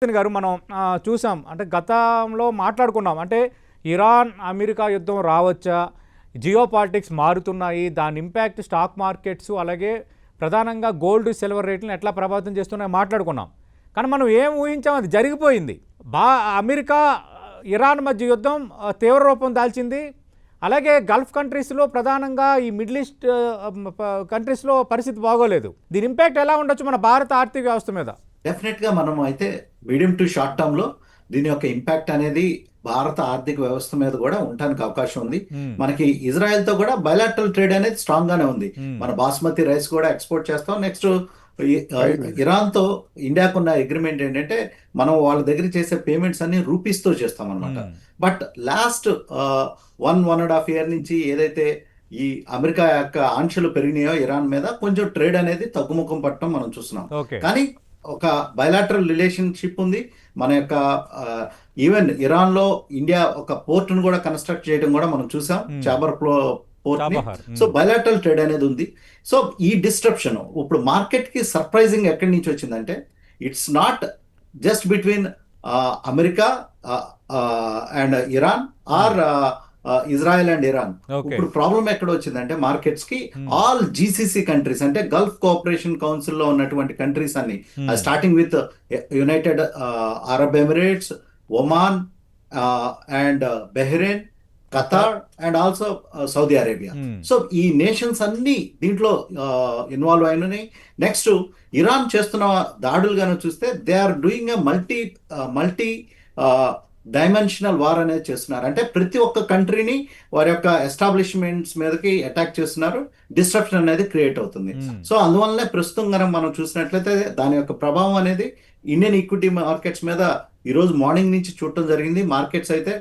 గారు మనం చూసాం అంటే గతంలో మాట్లాడుకున్నాం అంటే ఇరాన్ అమెరికా యుద్ధం రావచ్చా, జియో పాలిటిక్స్ మారుతున్నాయి, దాని ఇంపాక్ట్ స్టాక్ మార్కెట్స్ అలాగే ప్రధానంగా గోల్డ్ సిల్వర్ రేట్లను ఎట్లా ప్రభావితం చేస్తున్నాయో మాట్లాడుకున్నాం. కానీ మనం ఏం ఊహించాం, అది జరిగిపోయింది. అమెరికా ఇరాన్ మధ్య యుద్ధం తీవ్ర రూపం దాల్చింది. అలాగే గల్ఫ్ కంట్రీస్లో ప్రధానంగా ఈ మిడిల్ ఈస్ట్ కంట్రీస్లో పరిస్థితి బాగోలేదు. దీని ఇంపాక్ట్ ఎలా ఉండొచ్చు మన భారత ఆర్థిక వ్యవస్థ మీద? డెఫినెట్గా మనం అయితే మీడియం టు షార్ట్ టర్మ్లో దీని యొక్క ఇంపాక్ట్ అనేది భారత ఆర్థిక వ్యవస్థ మీద కూడా ఉండడానికి అవకాశం ఉంది. మనకి ఇజ్రాయెల్తో కూడా బయలాటరల్ ట్రేడ్ అనేది స్ట్రాంగ్ గానే ఉంది. మన బాస్మతి రైస్ కూడా ఎక్స్పోర్ట్ చేస్తాం. నెక్స్ట్ ఇరాన్తో ఇండియాకున్న అగ్రిమెంట్ ఏంటంటే మనం వాళ్ళ దగ్గర చేసే పేమెంట్స్ అన్ని రూపీస్తో చేస్తాం అనమాట. బట్ లాస్ట్ 1.5 year నుంచి ఏదైతే ఈ అమెరికా యొక్క ఆంక్షలు పెరిగినాయో ఇరాన్ మీద, కొంచెం ట్రేడ్ అనేది తగ్గుముఖం పట్టడం మనం చూస్తున్నాం. కానీ ఒక బయలాటరల్ రిలేషన్షిప్ ఉంది. మన యొక్క ఈవెన్ ఇరాన్ లో ఇండియా ఒక పోర్ట్ ను కూడా కన్స్ట్రక్ట్ చేయడం కూడా మనం చూసాం, చాబర్ పోర్ట్ ని. సో బయలాటరల్ ట్రేడ్ అనేది ఉంది. సో ఈ డిస్ట్రప్షన్ ఇప్పుడు మార్కెట్ కి సర్ప్రైజింగ్ ఎక్కడి నుంచి వచ్చిందంటే, it's not just between America and Iran or Israel and Iran. ఇప్పుడు ప్రాబ్లం ఎక్కడ వచ్చిందంటే మార్కెట్స్ కి ఆల్ జీసీసీ కంట్రీస్ అంటే గల్ఫ్ కోఆపరేషన్ కౌన్సిల్ లో ఉన్నటువంటి కంట్రీస్ అన్ని, starting with United Arab Emirates, Oman and Bahrain, Qatar and also Saudi Arabia. So ఈ nations అన్ని దీంట్లో ఇన్వాల్వ్ అయినాయి. నెక్స్ట్ ఇరాన్ చేస్తున్న దాడులు గాను చూస్తే they are doing a multi dimensional war అనేది చేస్తున్నారు. అంటే ప్రతి ఒక్క కంట్రీని వారి యొక్క ఎస్టాబ్లిష్మెంట్స్ మీదకి అటాక్ చేస్తున్నారు. డిస్ట్రప్షన్ అనేది క్రియేట్ అవుతుంది. సో అందువల్లనే ప్రస్తుతం కనుక మనం చూసినట్లయితే దాని యొక్క ప్రభావం అనేది ఇండియన్ ఈక్విటీ మార్కెట్స్ మీద ఈరోజు మార్నింగ్ నుంచి చూడటం జరిగింది. మార్కెట్స్ అయితే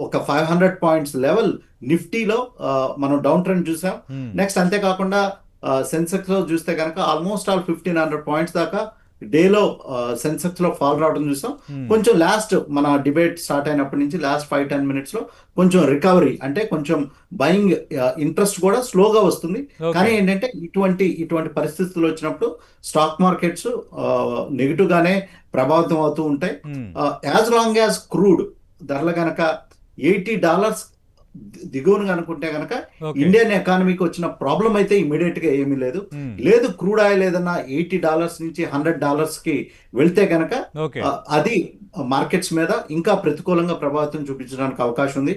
ఒక 500 points లెవెల్ నిఫ్టీలో మనం డౌన్ ట్రెండ్ చూసాం. నెక్స్ట్ అంతేకాకుండా సెన్సెక్స్ లో చూస్తే కనుక ఆల్మోస్ట్ ఆల్ 1500 points దాకా డేలో సెన్సెక్స్ లో ఫాల్ రావడం చూసాం. కొంచెం లాస్ట్ మన డిబేట్ స్టార్ట్ అయినప్పటి నుంచి లాస్ట్ 5-10 minutes లో కొంచెం రికవరీ, అంటే కొంచెం బయింగ్ ఇంట్రెస్ట్ కూడా స్లోగా వస్తుంది. కానీ ఏంటంటే ఇటువంటి పరిస్థితులు వచ్చినప్పుడు స్టాక్ మార్కెట్స్ నెగిటివ్ గానే ప్రభావితం అవుతూ ఉంటాయి. యాజ్ లాంగ్ యాజ్ క్రూడ్ ధరలు గనక $80 దిగువను అనుకుంటే గనక ఇండియన్ ఎకానమీకి వచ్చిన ప్రాబ్లం అయితే ఇమీడియట్ గా ఏమీ లేదు. క్రూడ్ ఆయిల్ ఏదన్నా $80 నుంచి $100 కి వెళ్తే గనక అది మార్కెట్స్ మీద ఇంకా ప్రతికూలంగా ప్రభావితం చూపించడానికి అవకాశం ఉంది.